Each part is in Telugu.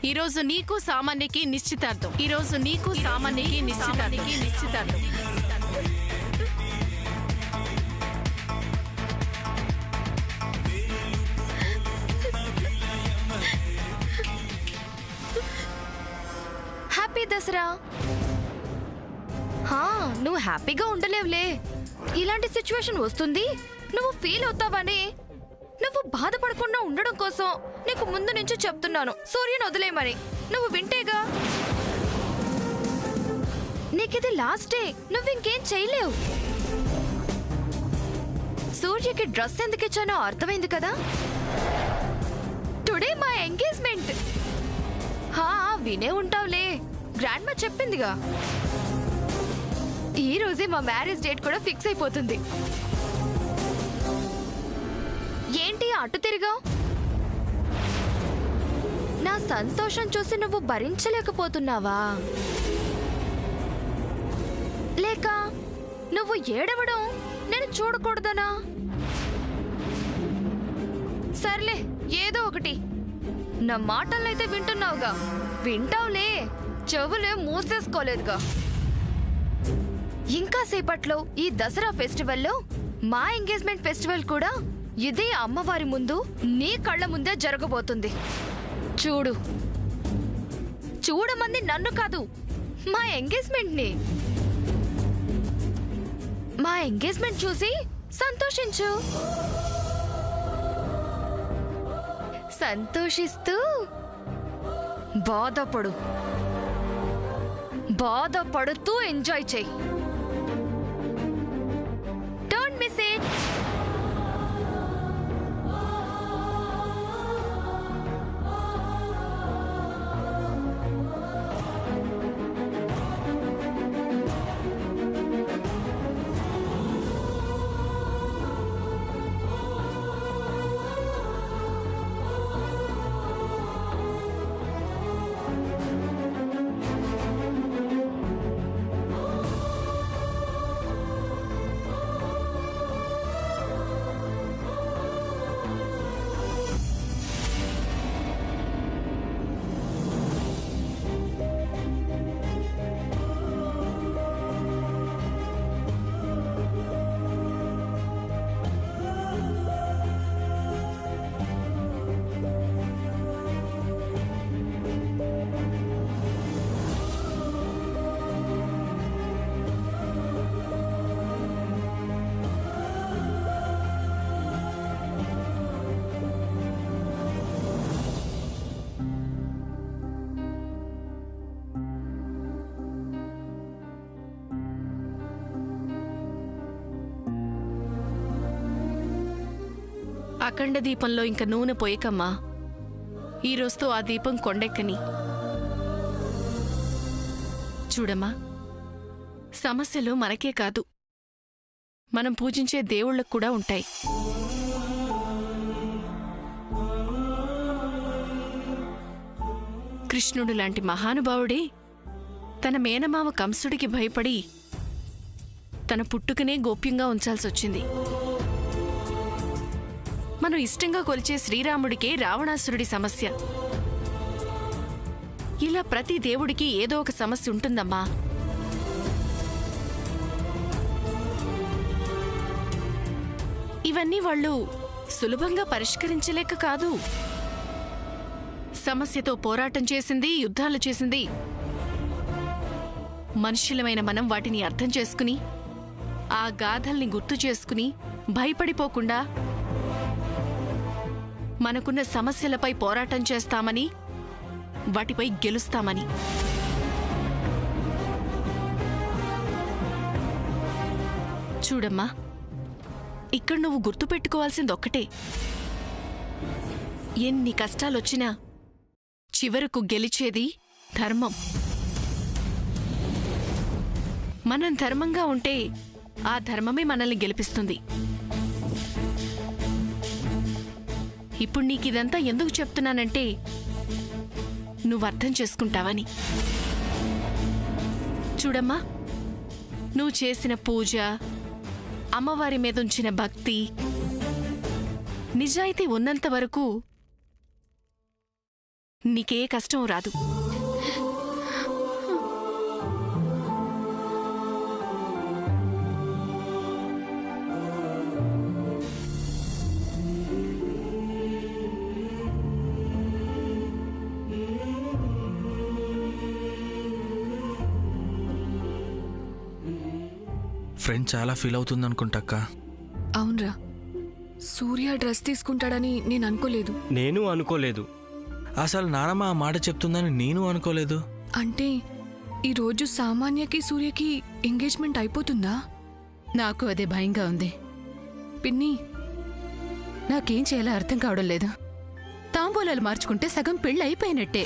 ఈరోజు నీకు సామాన్యకి నిశ్చితార్థం. ఈరోజు నీకు సామాన్యకి నిశ్చితార్థం. హ్యాపీ దసరా. నువ్వు హ్యాపీగా ఉండలేవులే. ఇలాంటి సిచ్యువేషన్ వస్తుంది, నువ్వు ఫీల్ అవుతావని, నువ్వు బాధపడకుండా ఉండడం కోసం నీకు ముందు నుంచి చెప్తున్నాను సూర్యుని వదిలేయమని. నువ్వు వింటేగా. నీకిది లాస్ట్ డే, నువ్వు ఇంకేం చేయలేవు. సూర్యకి డ్రెస్ ఎందుకు ఇచ్చానో అర్థమైంది కదా. టుడే మా ఎంగేజ్మెంట్. వినే ఉంటావులే, గ్రాండ్ మా చెప్పిందిగా. ఈ రోజే మా మ్యారేజ్ డేట్ కూడా ఫిక్స్ అయిపోతుంది. ఏంటి అటు తిరిగావు? నా సంతోషం చూసి నువ్వు భరించలేకపోతున్నావా? లేక నువ్వు ఏడవడం నేను చూడకూడదనా? సర్లే, ఏదో ఒకటి. నా మాటలైతే వింటున్నావుగా. వింటావులే, చెవులే మూసేసుకోలేదుగా. ఇంకా సేపట్లో ఈ దసరా ఫెస్టివల్లో మా ఎంగేజ్మెంట్ ఫెస్టివల్ కూడా ఇదే అమ్మవారి ముందు నీ కళ్ళ ముందే జరగబోతుంది. చూడు, చూడమంది నన్ను కాదు, మా ఎంగేజ్మెంట్ ని. మా ఎంగేజ్మెంట్ చూసి సంతోషించు. సంతోషిస్తూ బాధపడుతూ ఎంజాయ్ చెయ్యి. Don't miss it. అఖండ దీపంలో ఇంక నూనె పోయకమ్మా. ఈ రోజుతో ఆ దీపం కొండెక్కని. చూడమ్మా, సమస్యలు మనకే కాదు, మనం పూజించే దేవుళ్ళకు కూడా ఉంటాయి. కృష్ణుడు లాంటి మహానుభావుడే తన మేనమామ కంసుడికి భయపడి తన పుట్టుకనే గోప్యంగా ఉంచాల్సొచ్చింది. మనం ఇష్టంగా కొలిచే శ్రీరాముడికే రావణాసురుడి సమస్య. ఇలా ప్రతి దేవుడికి ఏదో ఒక సమస్య ఉంటుందమ్మా. ఇవన్నీ వాళ్ళు సులభంగా పరిష్కరించలేక కాదు. సమస్యతో పోరాటం చేసింది, యుద్ధాలు చేసింది మనుష్యులమైన మనం వాటిని అర్థం చేసుకుని, ఆ గాథల్ని గుర్తు చేసుకుని భయపడిపోకుండా మనకున్న సమస్యలపై పోరాటం చేస్తామని, వాటిపై గెలుస్తామని. చూడమ్మా, ఇక్కడ నువ్వు గుర్తుపెట్టుకోవాల్సిందొక్కటే. ఎన్ని కష్టాలొచ్చినా చివరకు గెలిచేది ధర్మం. మనం ధర్మంగా ఉంటే ఆ ధర్మమే మనల్ని గెలిపిస్తుంది. ఇప్పుడు నీకిదంతా ఎందుకు చెప్తున్నానంటే నువ్వు అర్థం చేసుకుంటావని. చూడమ్మా, నువ్వు చేసిన పూజ, అమ్మవారి మీద ఉంచిన భక్తి, నిజాయితీ ఉన్నంత వరకు నీకే కష్టం రాదు. ఫ్రెండ్ చాలా ఫీల్ అవుతుంది అనుకుంటాక్క. అవునరా, సూర్య డ్రెస్ తీసుకుంటాడని నేను అనుకోలేదు. నేను అనుకోలేదు. అసలు నానమ్మ ఆ మాట చెప్తుందని నేను అనుకోలేదు. అంటే ఈరోజు సామాన్యకి సూర్యకి ఎంగేజ్మెంట్ అయిపోతుందా? నాకు అదే భయంగా ఉంది. పిన్ని, నాకేం చేయాలో అర్థం కావడం లేదు. తాంబూలాలు మార్చుకుంటే సగం పెళ్ళి అయిపోయినట్టే.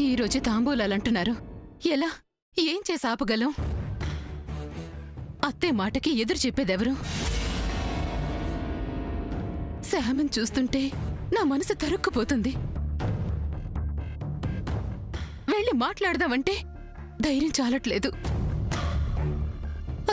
ఈరోజు తాంబూలాలంటున్నారు. ఎలా? ఏం చేసి ఆపగలం? అత్తే మాటకి ఎదురు చెప్పేదెవరు? శామన్ చూస్తుంటే నా మనసు తరుక్కుపోతుంది. వెళ్ళి మాట్లాడదామంటే ధైర్యం చాలట్లేదు.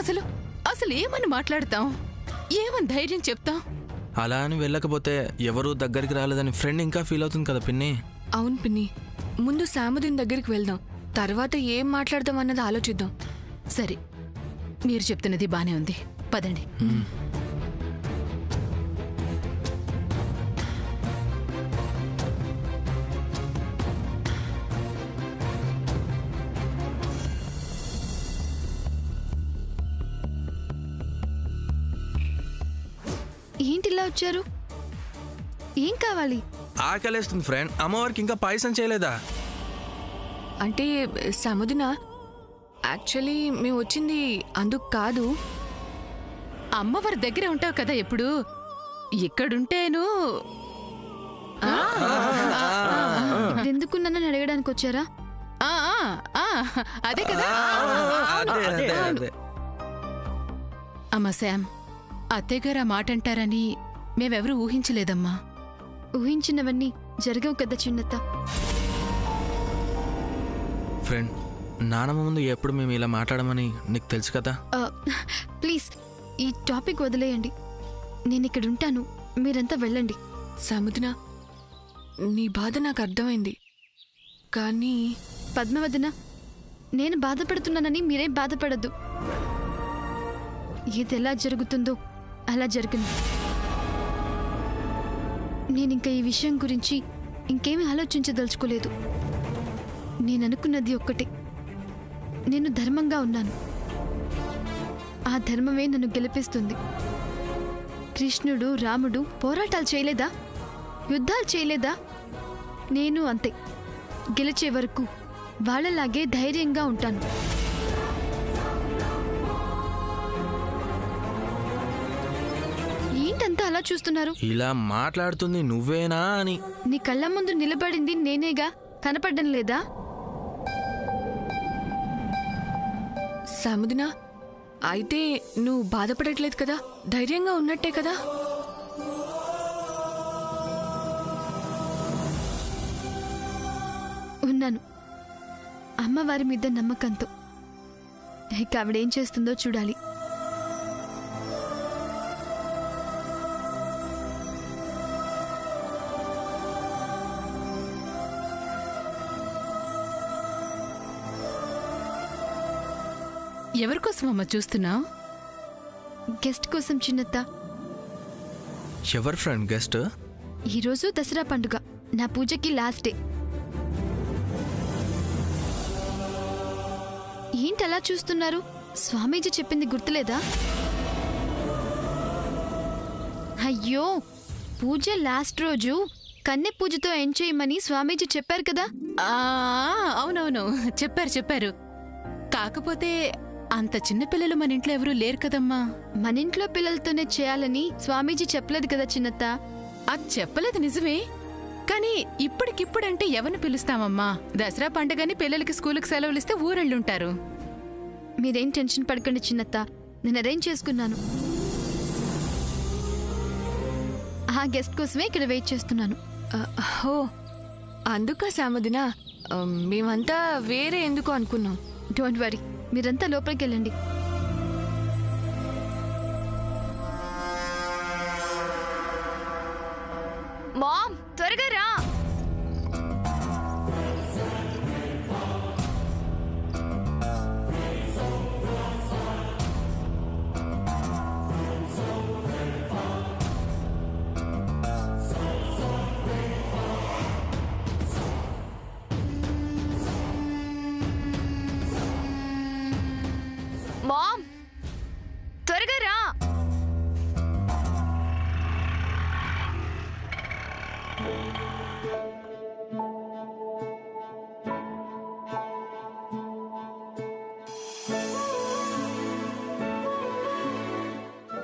అసలు అసలు ఏమని మాట్లాడతాం? ఏమని ధైర్యం చెప్తాం? అలా అని వెళ్ళకపోతే ఎవరూ దగ్గరికి రాలేదని ఫ్రెండ్ ఇంకా ఫీల్ అవుతుంది కదా పిన్ని. అవును పిన్ని, ముందు సాముదీన్ దగ్గరికి వెళ్దాం, తర్వాత ఏం మాట్లాడదాం అన్నది ఆలోచిద్దాం. సరే, మీరు చెప్తున్నది బానే ఉంది. పదండి. ఏంటిలా వచ్చారు? ఏం కావాలి? ఆకలేస్తుంది ఫ్రెండ్. అమ్మవారికి ఇంకా పాయసం చేయలేదా? అంటే సాముదీనా, యాక్చువల్లీ మేము వచ్చింది అందుకు కాదు. అమ్మవారి దగ్గరే ఉంటావు కదా ఎప్పుడు. ఇక్కడుంటేను ఎందుకు నన్ను అడగడానికి వచ్చారా? ఆ, ఆ, ఆ, అదే కదా. అదే. అమ్మా శామ్, అత్తయ్యగారు ఆ మాట అంటారని మేమెవరూ ఊహించలేదమ్మా. ఊహించినవన్నీ జరగవు కదా చిన్నత్త. ఫ్రెండ్, నానమ్మ ముందు ఎప్పుడు మేము ఇలా మాట్లాడమని నీకు తెలుసు కదా. ప్లీజ్ ఈ టాపిక్ వదిలేయండి. నేను ఇక్కడ ఉంటాను, మీరంతా వెళ్ళండి. సాముదీనా, నీ బాధ నాకు అర్థమైంది, కానీ పద్మవదన, నేను బాధపడుతున్నానని మీరేం బాధపడద్దు. ఏది ఎలా జరుగుతుందో అలా జరుగును. నేనింక ఈ విషయం గురించి ఇంకేమీ ఆలోచించదలుచుకోలేదు. నేననుకున్నది ఒక్కటే, నేను ధర్మంగా ఉన్నాను. ఆ ధర్మమే నన్ను గెలిపిస్తుంది. కృష్ణుడు, రాముడు పోరాటాలు చేయలేదా? యుద్ధాలు చేయలేదా? నేను అంతే. గెలిచే వరకు వాళ్ళలాగే ధైర్యంగా ఉంటాను. ఏంటంతా అలా చూస్తున్నారు? ఇలా మాట్లాడుతుంది నువ్వేనా అని. నీ కళ్ళ ముందు నిలబడింది నేనేగా, కనపడ్డం లేదా? సాముదీనా, అయితే నువ్వు బాధపడట్లేదు కదా, ధైర్యంగా ఉన్నట్టే కదా? ఉన్నాను, అమ్మవారి మీద నమ్మకంతో. ఇక ఆవిడేం చేస్తుందో చూడాలి. ఎవరికోసం అమ్మ చూస్తున్నావు? గెస్ట్ కోసం చిన్నత్త. ఎవరు ఫ్రెండ్ గెస్ట్? ఈరోజు దసరా పండుగ, నా పూజకి లాస్ట్ డే. ఏంటలా చూస్తున్నారు? స్వామీజీ చెప్పింది గుర్తులేదా? అయ్యో, పూజ లాస్ట్ రోజు కన్నె పూజతో ఎండ్ చేయమని స్వామీజీ చెప్పారు కదా. అవునవును, చెప్పారు. కాకపోతే అంత చిన్నపిల్లలు మన ఇంట్లో ఎవరూ లేరు కదమ్మా. మన ఇంట్లో పిల్లలతోనే చేయాలని స్వామీజీ చెప్పలేదు కదా చిన్నత్త. అది చెప్పలేదు నిజమే, కానీ ఇప్పటికిప్పుడంటే ఎవరిని పిలుస్తామమ్మా? దసరా పండగని పిల్లలకి స్కూలుకి సెలవులు ఇస్తే ఊరెళ్ళుంటారు. మీరేం టెన్షన్ పడకండి చిన్నత్త, నేను అరేంజ్ చేసుకున్నాను. ఆ గెస్ట్ కోసమే ఇక్కడ వెయిట్ చేస్తున్నాను. హో, అందుకా సాముదీనా, మేమంతా వేరే ఎందుకు అనుకున్నాం. డోంట్ వరీ, మీరంతా లోపలికి వెళ్ళండి. మామ్, త్వరగా రా.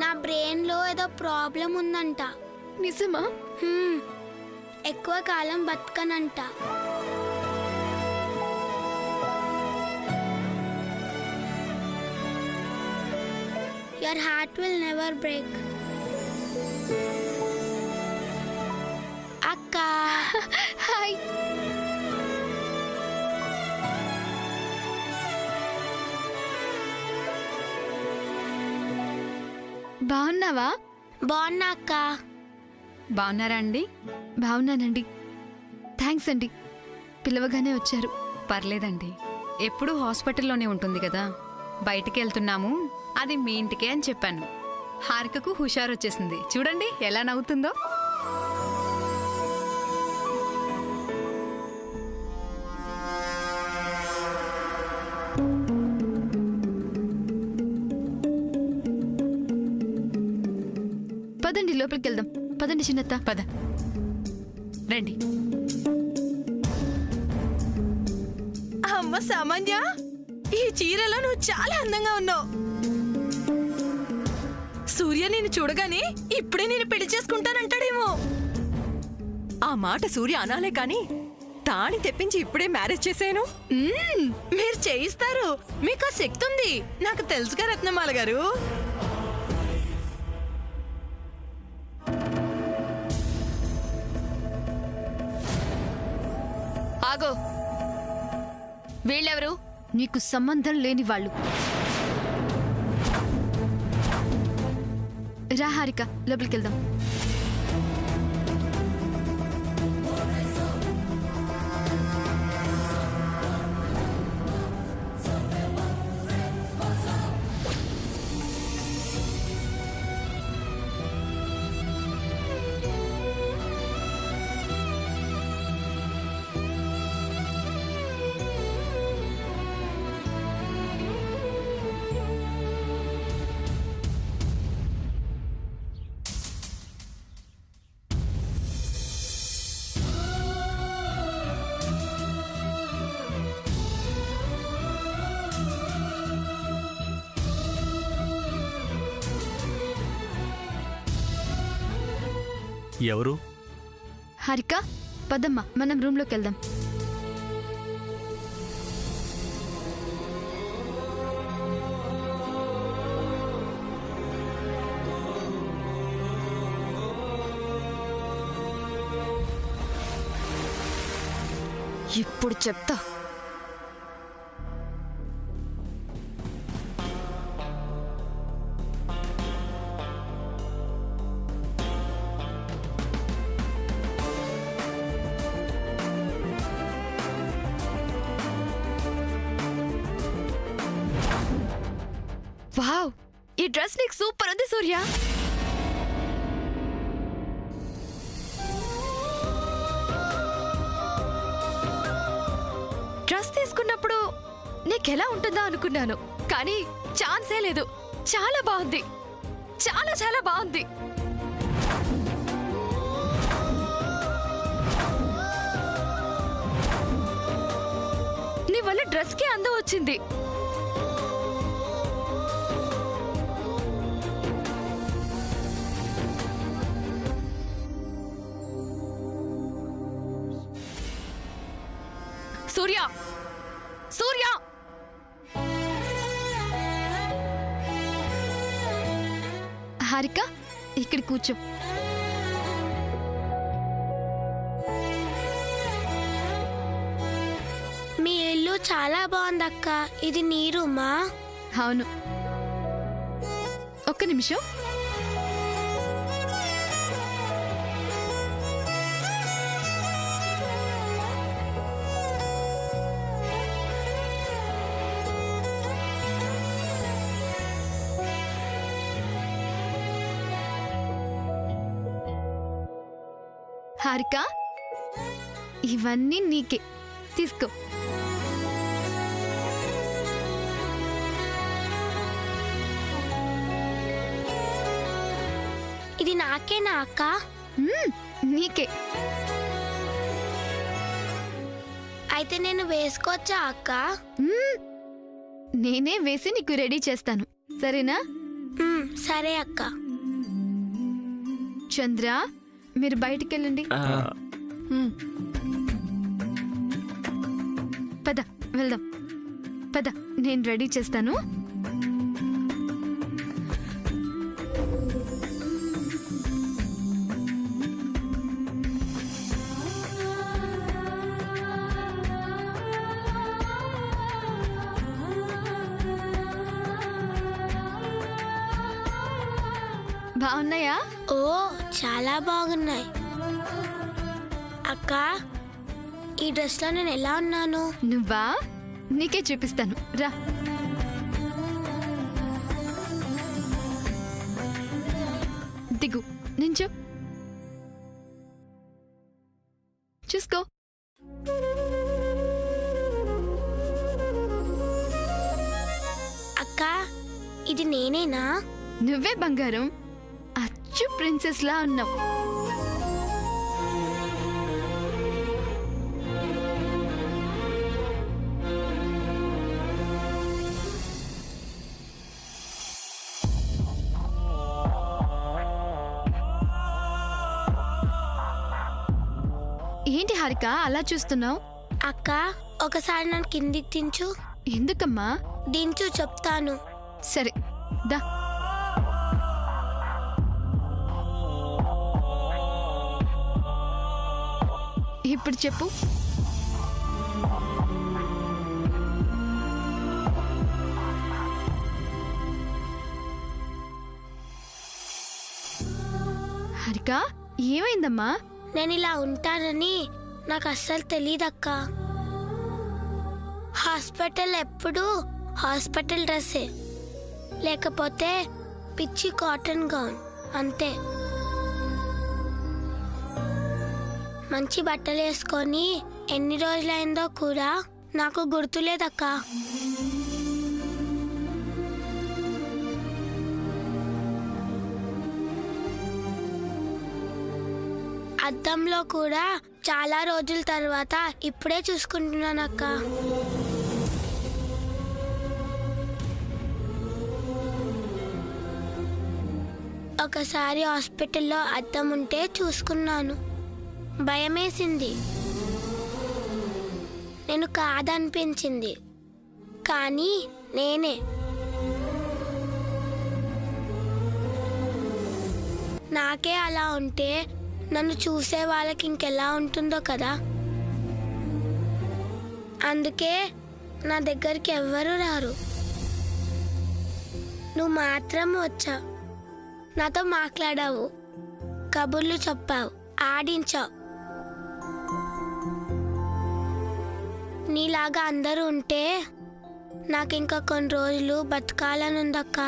నా బ్రెయిన్లో ఏదో ప్రాబ్లం ఉందంట. నిజమా? ఎక్కువ కాలం బతకనంట. Your heart will never break. అక్క హాయ్. బాగున్నావా? బాగున్నా అక్క. బాగున్నారా అండి? బాగున్నానండి. థ్యాంక్స్ అండి, పిలవగానే వచ్చారు. పర్లేదండి, ఎప్పుడూ హాస్పిటల్లోనే ఉంటుంది కదా, బయటికి వెళ్తున్నాము, అది మీ ఇంటికే అని చెప్పాను. హారికకు హుషారొచ్చేసింది, చూడండి ఎలా నవ్వుతుందో. పదండి లోపలికి వెళ్దాం. పదండి చిన్నత్త. పద రండి. అమ్మ సామాన్య, ఈ చీరలో నువ్వు చాలా అందంగా ఉన్నావు. సూర్య నిన్ను చూడగానే ఇప్పుడే నేను పెళ్లి చేసుకుంటానంటాడేమో. ఆ మాట సూర్య అనాలే కాని తాళి తెప్పించి ఇప్పుడే మ్యారేజ్ చేశాను. మీరు చేయిస్తారు, మీకు ఆ శక్తి ఉంది, నాకు తెలుసుగా రత్నమాల గారు. ఆగో, వీళ్ళెవరు? నీకు సంబంధం లేని వాళ్ళు. రా హారిక, లోపలికి వెళ్దాం. ఎవరు? హారిక, పదమ్మ, మనం రూమ్లోకి వెళ్దాం. ఇప్పుడు చెప్తా. వావ్, ఈ డ్రెస్ నీకు సూపర్ ఉంది సూర్య. డ్రెస్ తీసుకున్నప్పుడు నీకెలా ఉంటుందా అనుకున్నాను, కానీ ఛాన్సే లేదు. చాలా బాగుంది, చాలా చాలా బాగుంది. నీ వల్ల డ్రెస్కి అందం వచ్చింది. సూర్య, సూర్య, హారిక ఇక్కడ కూర్చో. మీ ఇల్లు చాలా బాగుంది అక్క. ఇది నీ రూమా? అవును. ఒక్క నిమిషం. హారిక, ఇవన్నీ నీకే, తీసుకో. ఇది నాకేనా అక్క? నీకే. అయితే నేను వేసుకోవచ్చా అక్క? నేనే వేసి నీకు రెడీ చేస్తాను, సరేనా? సరే అక్క. చంద్ర, మీరు బయటికి వెళ్ళండి. పద వెళ్దాం, పద, నేను రెడీ చేస్తాను. బాగున్నాయా? ఓ చాలా బాగున్నాయి అక్క. ఈ డ్రెస్ లో నేను ఎలా ఉన్నాను? నువ్వా? నీకే చూపిస్తాను, రా. దిగు, నించో, చూసుకో. అక్క ఇది నేనేనా? నువ్వే బంగారం, అచ్చు ప్రిన్సెస్ లా ఉన్నావు. ఏంటి హారిక అలా చూస్తున్నావు? అక్క ఒకసారి నన్ను కిందికి దించు. ఎందుకమ్మా? దించు చెప్తాను. సరే దా. ఇప్పుడు చెప్పు. హారిక ఏమైందమ్మా? నేను ఇలా ఉంటానని నాకు అస్సలు తెలియదక్క. హాస్పిటల్ ఎప్పుడు హాస్పిటల్ డ్రెస్సే, లేకపోతే పిచ్చి కాటన్ గౌన్ అంతే. మంచి బట్టలు వేసుకొని ఎన్ని రోజులైందో కూడా నాకు గుర్తులేదక్క. అద్దంలో కూడా చాలా రోజుల తర్వాత ఇప్పుడే చూసుకుంటున్నానక్క. ఒకసారి హాస్పిటల్లో అద్దం ఉంటే చూసుకున్నాను, భయమేసింది. నేను కాదనిపించింది, కానీ నేనే. నాకే అలా ఉంటే నన్ను చూసే వాళ్ళకి ఇంకెలా ఉంటుందో కదా. అందుకే నా దగ్గరికి ఎవ్వరూ రారు. నువ్వు మాత్రం వచ్చావు, నాతో మాట్లాడావు, కబుర్లు చెప్పావు, ఆడించావు. నీలాగా అందరూ ఉంటే నాకు ఇంకా కొన్ని రోజులు బతకాలనుందక్క.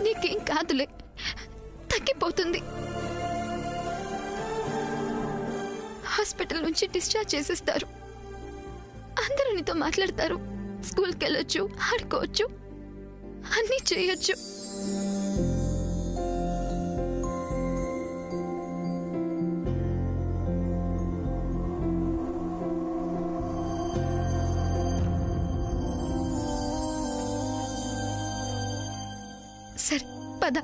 నీకేం కాదులే, తగ్గిపోతుంది. హాస్పిటల్ నుంచి డిశ్చార్జ్ చేసేస్తారు. అందరూ నీతో మాట్లాడతారు, స్కూల్కి వెళ్ళొచ్చు, ఆడుకోవచ్చు, అన్నీ చేయొచ్చు. సరే పద.